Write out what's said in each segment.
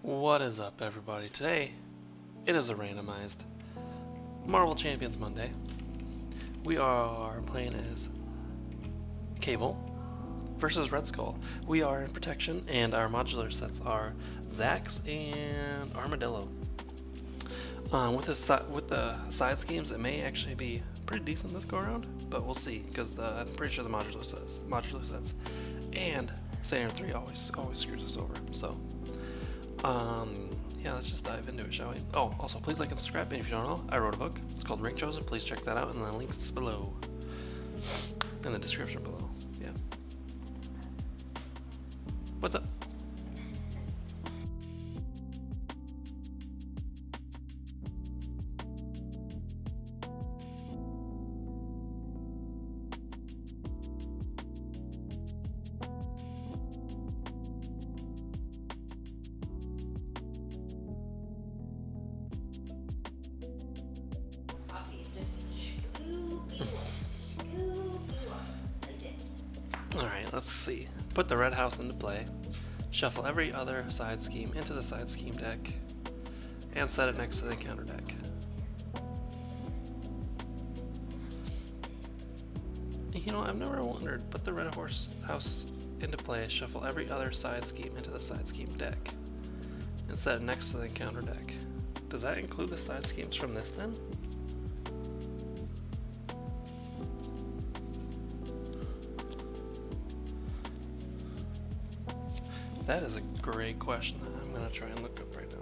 What is up, everybody? Today, it is a randomized Marvel Champions Monday. We are playing as Cable versus Red Skull. We are in protection, and our modular sets are Zax and Armadillo. With the side schemes, it may actually be pretty decent this go around, but we'll see, because I'm pretty sure the modular sets and Standard 3 always screws us over. So yeah, let's just dive into it, shall we? Oh, also, please like and subscribe. And if you don't know, I wrote a book. It's called Ring Chosen. Please check that out, and the link's below in the description below. Yeah. What's up? Alright, let's see. Put the red house into play. Shuffle every other side scheme into the side scheme deck. And set it next to the encounter deck. You know, I've never wondered. Put the red house into play. Shuffle every other side scheme into the side scheme deck. And set it next to the encounter deck. Does that include the side schemes from this then? That is a great question that I'm going to try and look up right now.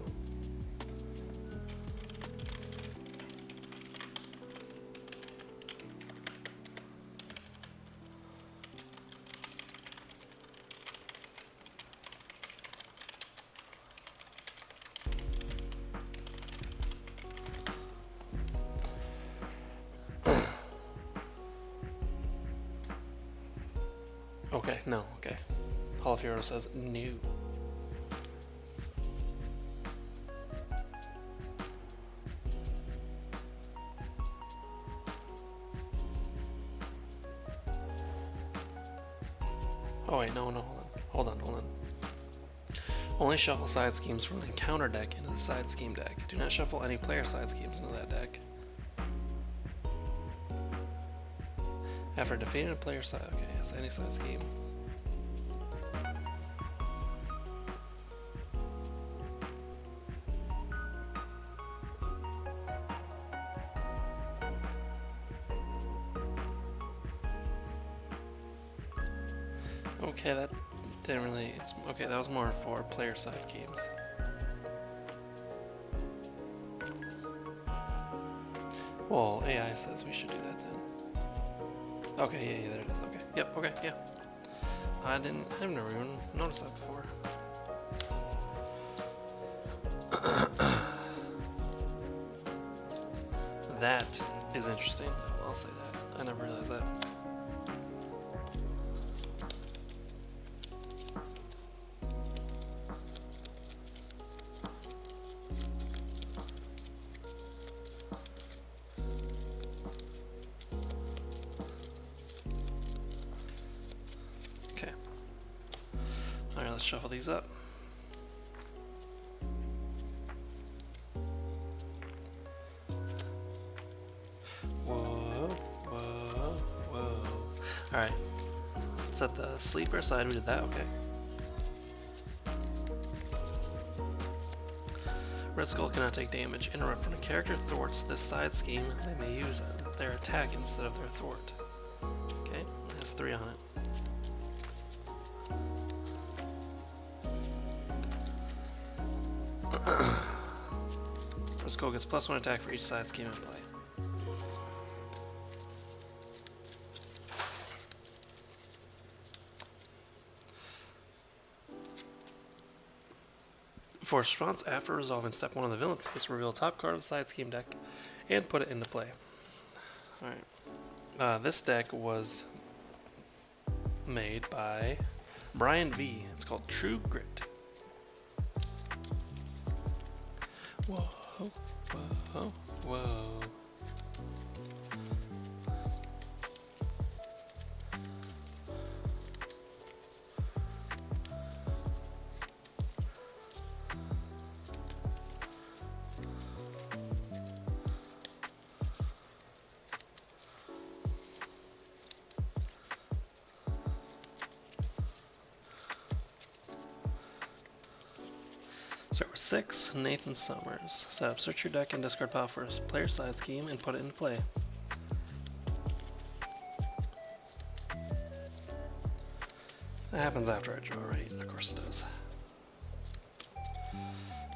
Okay, no, okay. Hall of Heroes says new. Oh wait, no, hold on. Only shuffle side schemes from the encounter deck into the side scheme deck. Do not shuffle any player side schemes into that deck. After defeating a player side, okay, yes, any side scheme. Okay, that didn't really. Okay, that was more for player side games. Well, AI says we should do that then. Okay, yeah, there it is. Okay, yep, okay, yeah. I've never even noticed that before. That is interesting. I'll say that. I never realized that. Okay. Alright, let's shuffle these up. Whoa. Alright. Set the sleeper aside, we did that, okay. Red Skull cannot take damage. Interrupt when a character thwarts this side scheme, they may use their attack instead of their thwart. Okay, it has 3 on it. Red Skull gets +1 attack for each side scheme in play. For response after resolving step 1 of the villain phase, reveal top card of the side scheme deck and put it into play. Alright. This deck was made by Brian V. It's called True Grit. Whoa. Start with 6, Nathan Summers. Set up, search your deck and discard pile for a player side scheme and put it into play. That happens after I draw, right? Of course it does.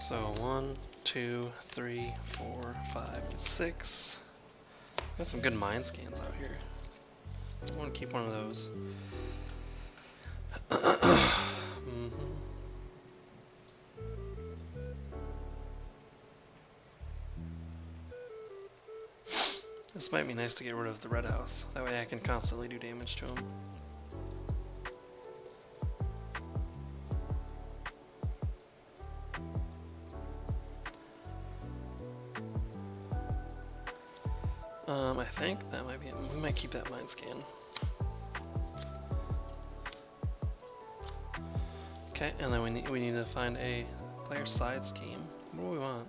So 1, 2, 3, 4, 5, and 6. Got some good mind scans out here. I want to keep one of those. This might be nice to get rid of the red house. That way I can constantly do damage to him. I think that might be it. We might keep that mind scan. Okay, and then we need to find a player side scheme. What do we want?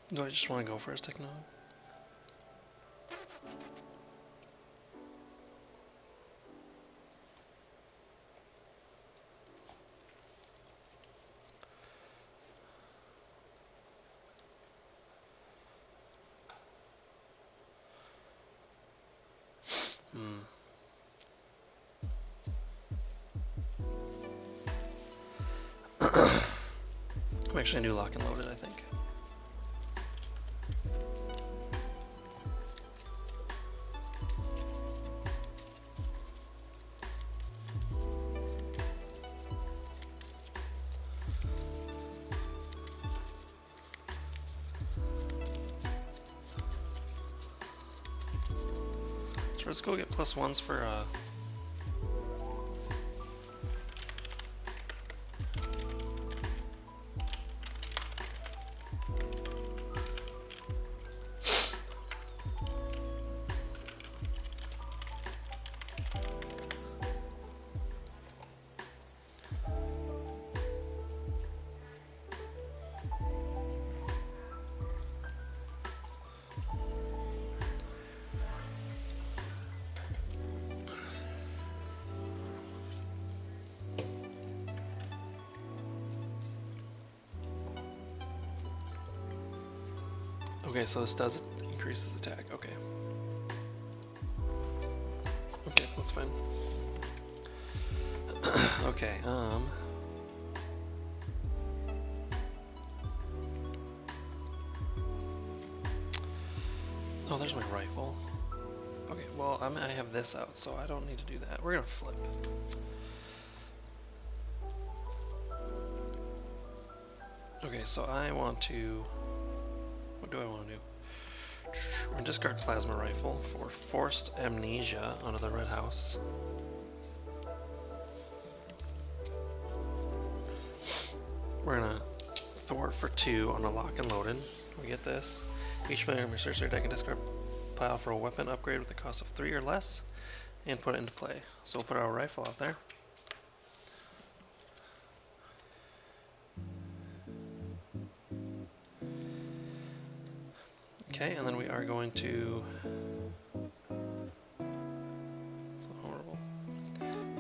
Do I just want to go for his techno? I'm actually gonna do lock and load it, I think. So let's go get +1s for okay, so this does increase his attack. Okay. Okay, that's fine. Okay, oh, there's my rifle. Okay, well, I have this out, so I don't need to do that. We're gonna flip. Okay, so I want to... What do I want to do? I'm gonna discard plasma rifle for forced amnesia onto the red house. We're gonna thwart for 2 on a lock and loaded. We get this. Each player may search their deck and discard pile for a weapon upgrade with a cost of 3 or less and put it into play. So we'll put our rifle out there. Okay, and then we are going to... It's horrible.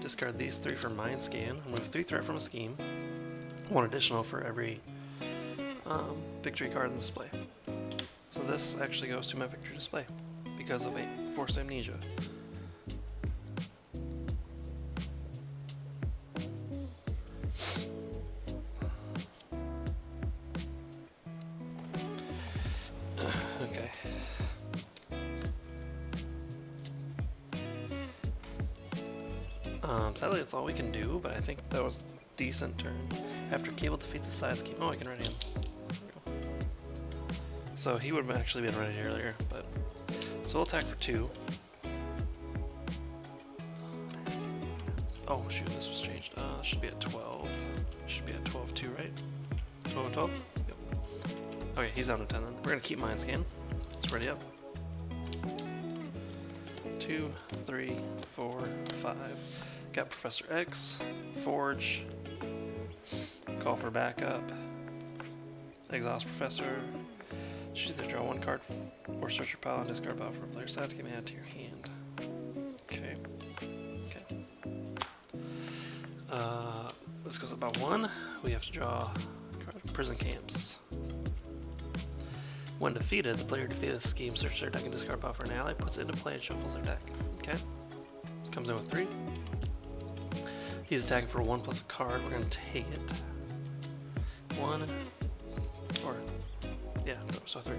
Discard these 3 for Mind Scan. Remove 3 threat from a scheme. 1 additional for every victory card in the display. So this actually goes to my victory display because of a forced amnesia. Okay. Sadly, that's all we can do, but I think that was a decent turn. After Cable defeats a side scheme, oh, I can ready him. So he would have actually been ready earlier, but so we'll attack for 2. Oh shoot, this was changed. Should be at 12. Should be at 12 too, right? 12 and 12? Yep. Okay, he's out of 10 then. We're gonna keep Mind Scan. It's ready up. 2, 3, 4, 5. Got Professor X, Forge, call for backup, exhaust Professor. Choose either draw 1 card or search your pile and discard pile for a player side scheme and add to your hand. Okay. Okay. This goes about 1. We have to draw prison camps. When defeated, the player defeated this game searches their deck and discard power for an ally, puts it into play and shuffles their deck. Okay. This comes in with 3. He's attacking for 1 plus a card. We're gonna take it. 1 or yeah, so 3.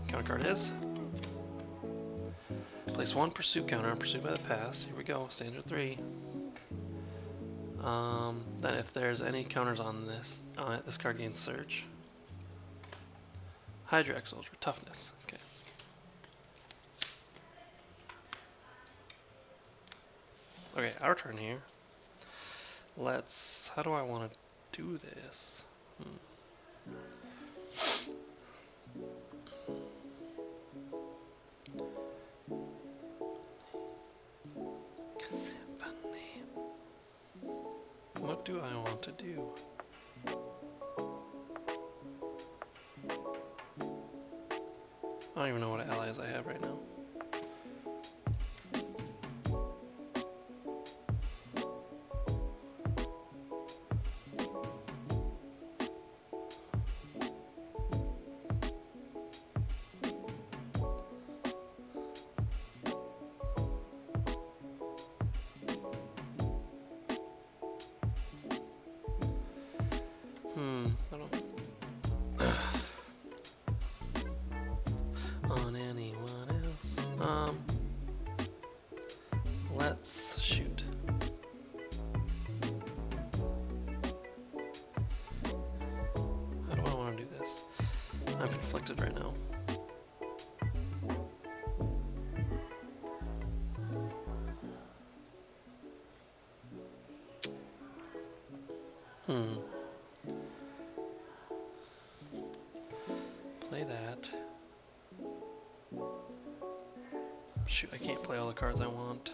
Counter card is place 1 pursuit counter on pursued by the past. Here we go, standard 3. Then if there's any counters on it, this card gains search. Hydra Soldier, toughness. Okay. Okay, our turn here. How do I want to do this? What do I want to do? I don't even know what allies I have right now. I don't. On anyone else? Let's shoot. How do I want to do this? I'm conflicted right now. Play that. Shoot, I can't play all the cards I want.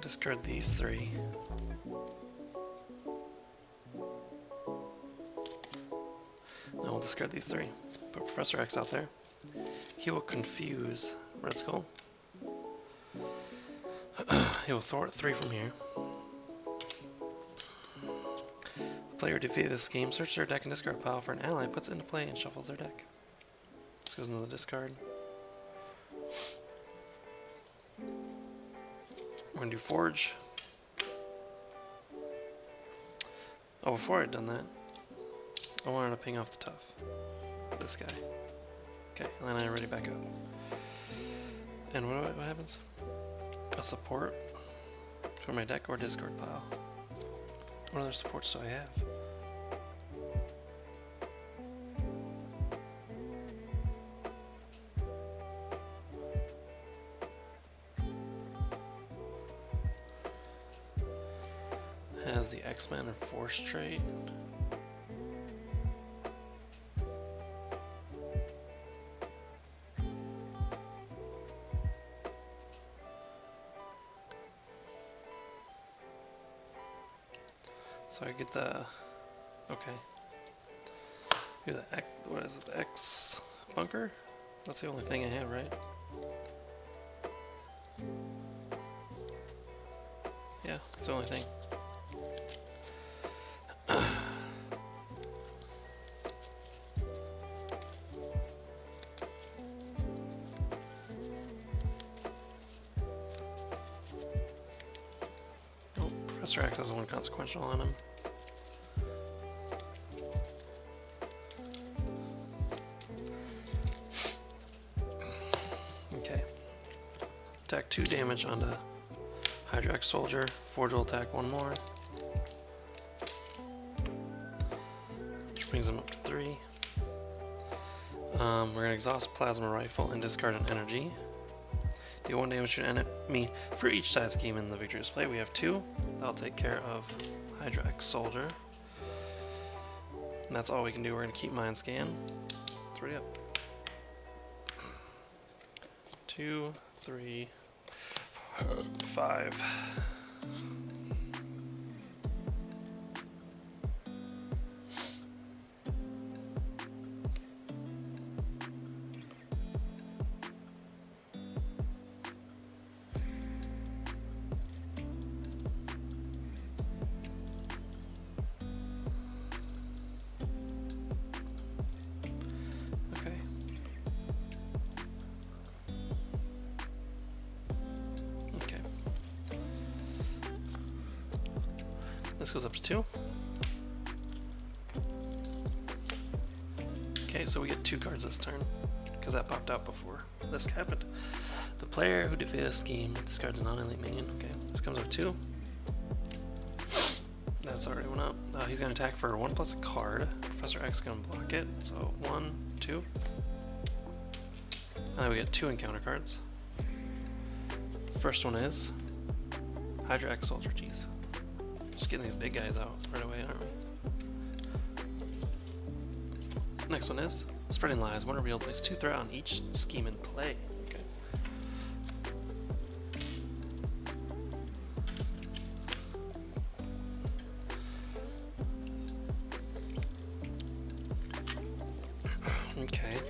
Discard these 3. No, we'll discard these 3. Put Professor X out there. He will confuse Red Skull. He will throw it 3 from here. The player defeated this game, searches their deck and discard pile for an ally, puts it into play and shuffles their deck. This goes into the discard. We're going to do Forge. Oh, before I'd done that, I wanted to ping off the tough. This guy. Okay, and then I ready back up. And what happens? A support for my deck or discard pile. What other supports do I have? Has the X-Men and Force trait. So I get the okay. Do the X, what is it? The X bunker? That's the only thing I have, right? Yeah, it's the only thing. Professor X has one consequential on him. Okay. Attack 2 damage onto Hydra Soldier. Forge will attack 1 more. Which brings him up to 3. We're going to exhaust Plasma Rifle and discard an energy. Deal 1 damage to an enemy for each side scheme in the victory display. We have 2. That'll take care of Hydra X Soldier. And that's all we can do. We're going to keep Mind Scan. Let's ready up. 2, 3, 5. This goes up to 2. Okay, so we get 2 cards this turn, because that popped out before this happened. The player who defeated this scheme discards a non-elite minion. Okay, this comes up 2. That's already went up. He's going to attack for 1 plus a card. Professor X is going to block it. So 1, 2. And then we get 2 encounter cards. First one is Hydra X Soldier. Jeez. Just getting these big guys out right away, aren't we? Next one is Spreading Lies. When revealed, place 2 threat on each scheme in play. Okay. Okay.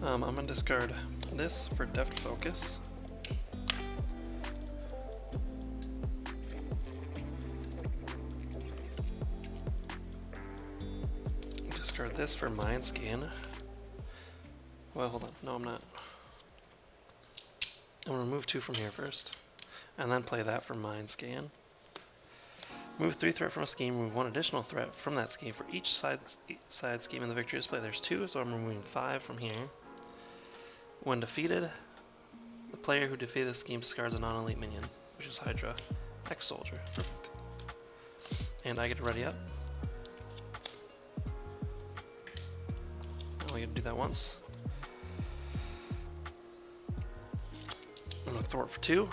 I'm going to discard this for Deft Focus. Discard this for Mind Scan. Well, hold on. No, I'm not. I'm going to remove 2 from here first, and then play that for Mind Scan. Remove 3 threat from a scheme, remove 1 additional threat from that scheme for each side scheme in the victory display. There's 2, so I'm removing 5 from here. When defeated, the player who defeated this scheme discards a non-elite minion, which is Hydra X Soldier. Perfect. And I get to ready up. I only get to do that once. I'm going to thwart for 2.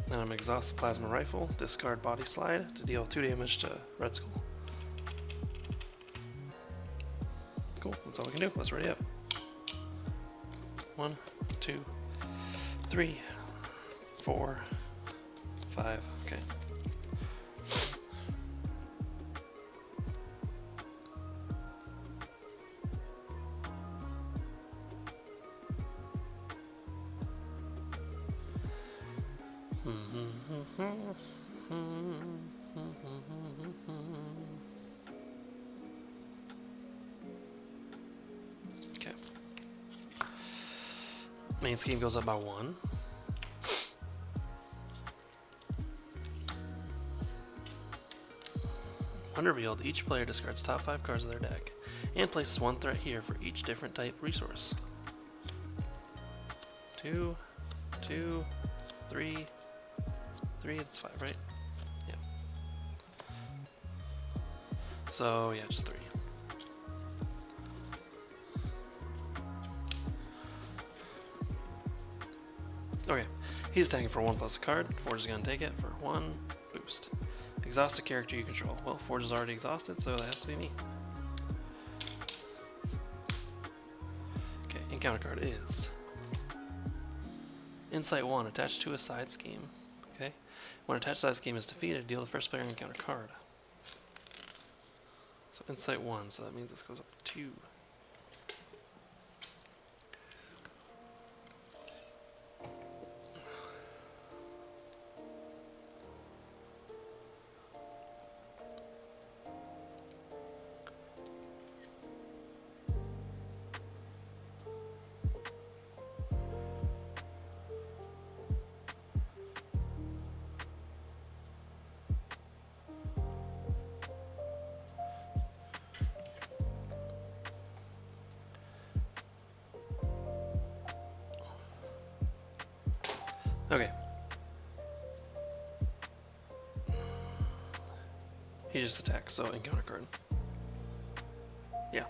Then I'm going to exhaust the Plasma Rifle, discard Body Slide to deal 2 damage to Red Skull. Cool, that's all we can do. Let's ready up. 1, 2, 3, 4, 5. Okay. Okay. Main scheme goes up by 1. When revealed, each player discards top 5 cards of their deck and places 1 threat here for each different type resource. 2, 2, 3, 3, it's 5, right? Yeah. So, yeah, just 3. Okay, he's attacking for 1 plus a card. Forge is going to take it for 1 boost. Exhaust a character you control. Well, Forge is already exhausted, so that has to be me. Okay, encounter card is Insight 1, attached to a side scheme. Okay, when attached side scheme is defeated, deal the first player encounter card. So Insight 1, so that means this goes up to 2. Okay. He just attacks, so encounter card. Yeah.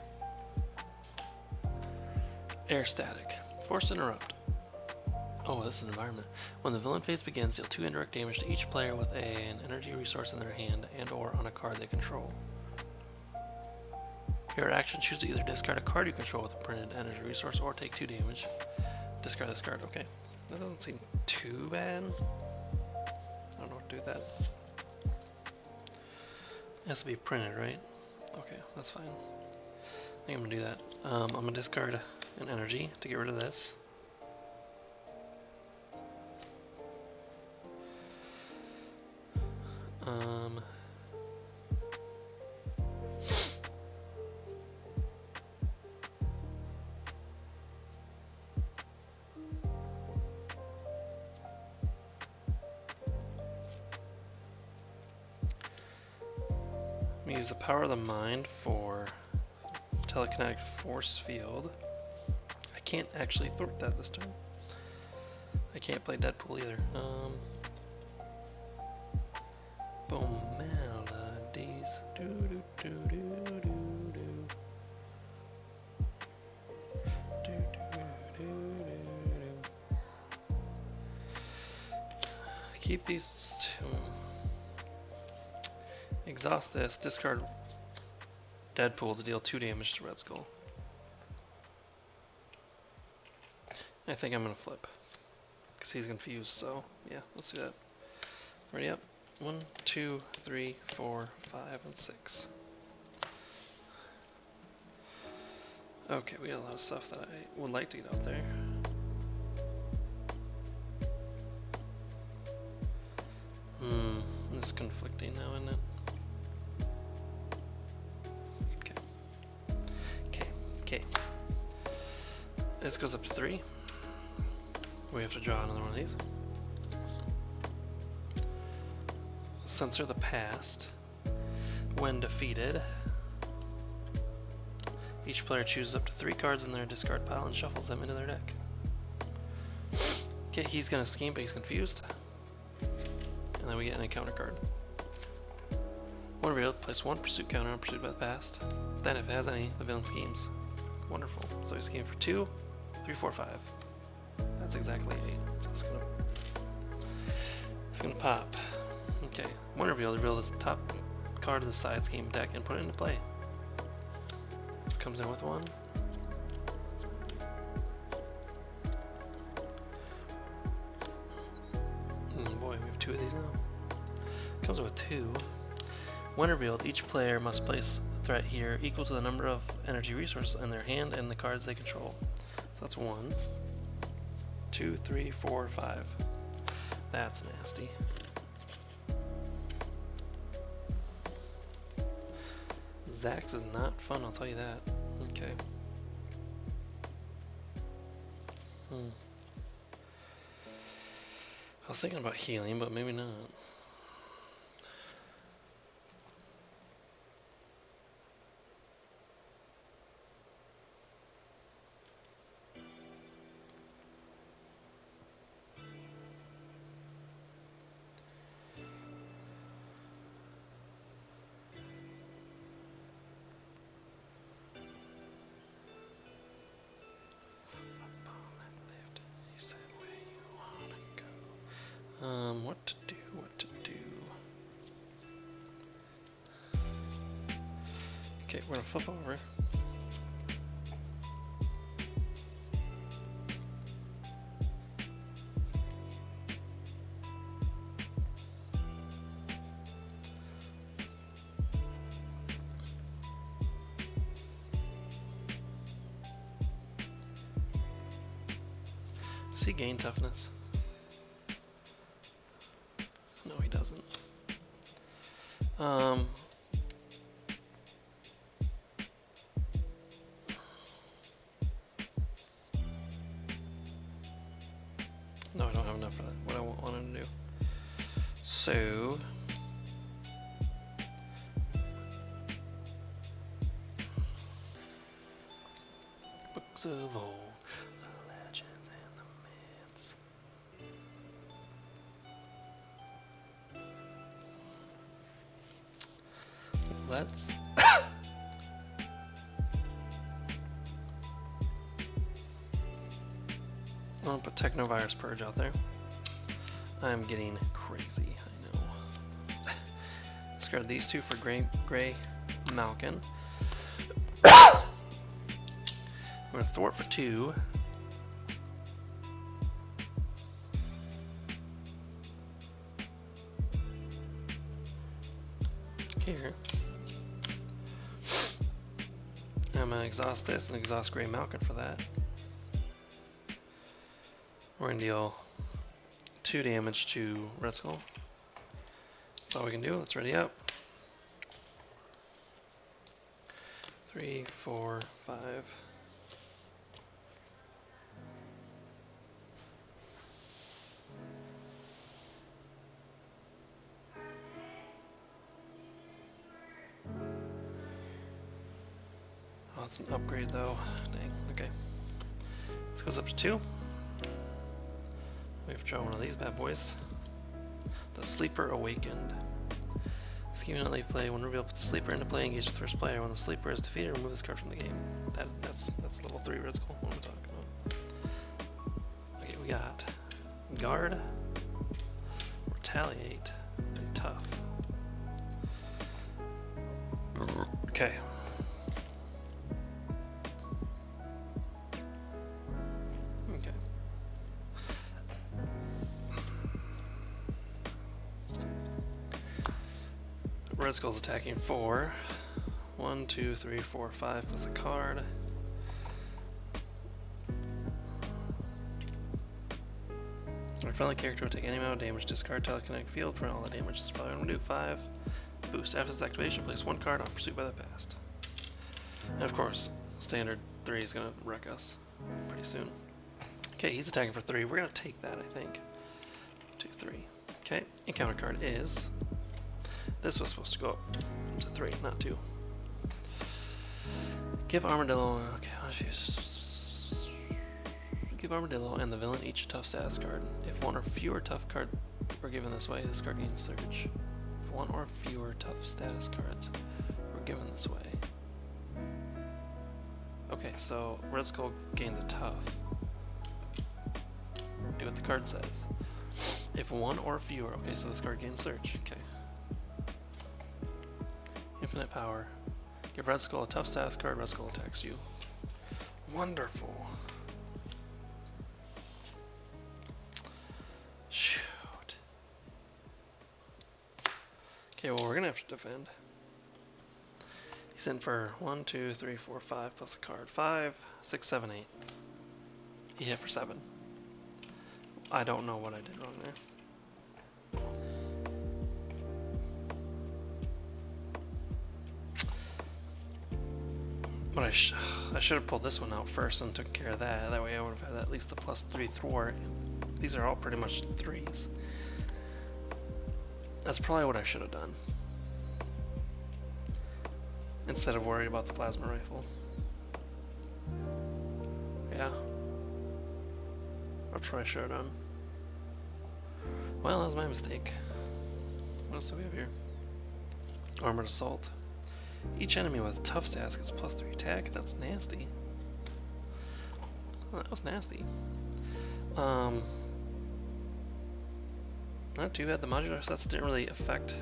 Air static. Forced interrupt. Oh, this is an environment. When the villain phase begins, deal 2 indirect damage to each player with an energy resource in their hand and or on a card they control. Your action, choose to either discard a card you control with a printed energy resource or take 2 damage. Discard this card. Okay. That doesn't seem too bad. I don't know what to do with that. It has to be printed, right? Okay, that's fine. I think I'm gonna do that. I'm gonna discard an energy to get rid of this. I'm gonna use the power of the mind for telekinetic force field. I can't actually thwart that this turn. I can't play Deadpool either. Boom melodies. Do do do do do do. Do do do do do. Keep these two. Exhaust this, discard Deadpool to deal 2 damage to Red Skull. I think I'm gonna flip. Because he's confused, so yeah, let's do that. Ready up? 1, 2, 3, 4, 5, and 6. Okay, we got a lot of stuff that I would like to get out there. This is conflicting now, isn't it? Okay. This goes up to 3. We have to draw another one of these. Censor the past. When defeated, each player chooses up to 3 cards in their discard pile and shuffles them into their deck. Okay, he's gonna scheme, but he's confused. And then we get an encounter card. When revealed, place 1 pursuit counter on pursuit by the past. Then, if it has any, the villain schemes. Wonderful. So he's schemed for 2, 3, 4, 5. That's exactly 8. So it's gonna pop. Okay. When revealed, reveal this top card of the side scheme deck and put it into play. This comes in with 1. Boy, we have 2 of these now. Comes with 2. When revealed, each player must place a threat here equal to the number of energy resources in their hand and the cards they control. So that's 1, 2, 3, 4, 5. That's nasty. Zax is not fun, I'll tell you that. Okay. I was thinking about healing, but maybe not. What to do. Okay, we're gonna flip over. Does he gain toughness? No, he doesn't. No, I don't have enough for that. What I want him to do. So books of old, the legends and the myths. let's... I'm gonna put Technovirus Purge out there. I'm getting crazy, I know. Discard these two for Gray Malkin. I'm gonna thwart for 2. Here. I'm gonna exhaust this and exhaust Gray Malkin for that. We're gonna deal 2 damage to Red Skull. That's all we can do. Let's ready up. 3, 4, 5. Oh, it's an upgrade though. Dang. Okay. This goes up to 2. We have to draw one of these bad boys. The Sleeper Awakened. Scheming to leave play. When revealed, put the Sleeper into play, engage the first player. When the Sleeper is defeated, remove this card from the game. That's level 3 Red Skull. What am I talking about? Okay, we got Guard, Retaliate, and Tough. Okay. Red Skull's attacking for 1, 2, 3, 4, 5 plus a card. Our friendly character will take any amount of damage, discard telekinetic field for all the damage. It's probably going to do 5. Boost. After this activation, place 1 card on Pursuit by the Past. And of course, standard 3 is going to wreck us pretty soon. Okay, he's attacking for 3. We're going to take that, I think. 2, 3. Okay, encounter card is... This was supposed to go up to 3, not 2. Give Armadillo... Okay, give Armadillo and the villain each a tough status card. If 1 or fewer tough cards were given this way, this card gains Surge. If 1 or fewer tough status cards were given this way. Okay, so Red Skull gains a tough. Do what the card says. If 1 or fewer... Okay, so this card gains Surge. Okay. Infinite power. Give Red Skull a tough status card, Red Skull attacks you. Wonderful. Shoot. Okay, well, we're gonna have to defend. He's in for 1, 2, 3, 4, 5 plus a card. 5, 6, 7, 8. He hit for 7. I don't know what I did wrong there. But I should have pulled this one out first and took care of that. That way I would have had at least the +3 thwart. These are all pretty much 3s. That's probably what I should have done. Instead of worried about the plasma rifle. Yeah. That's what I should have done. Well, that was my mistake. What else do we have here? Armored Assault. Each enemy with tough status gets +3 attack. That's nasty. Oh, that was nasty. Not too bad. The modular sets didn't really affect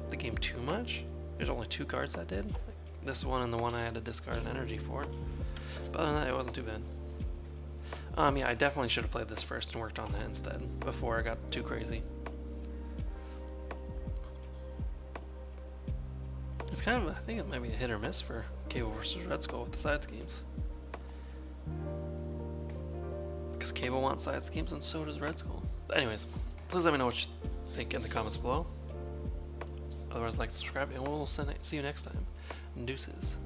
the game too much. There's only 2 cards that did. Like this one and the one I had to discard an energy for. But other than that, it wasn't too bad. Yeah, I definitely should have played this first and worked on that instead before I got too crazy. It's kind of, I think it might be a hit or miss for Cable versus Red Skull with the side schemes. Because Cable wants side schemes and so does Red Skull. But anyways, please let me know what you think in the comments below. Otherwise, like, subscribe, and we'll see you next time. Deuces.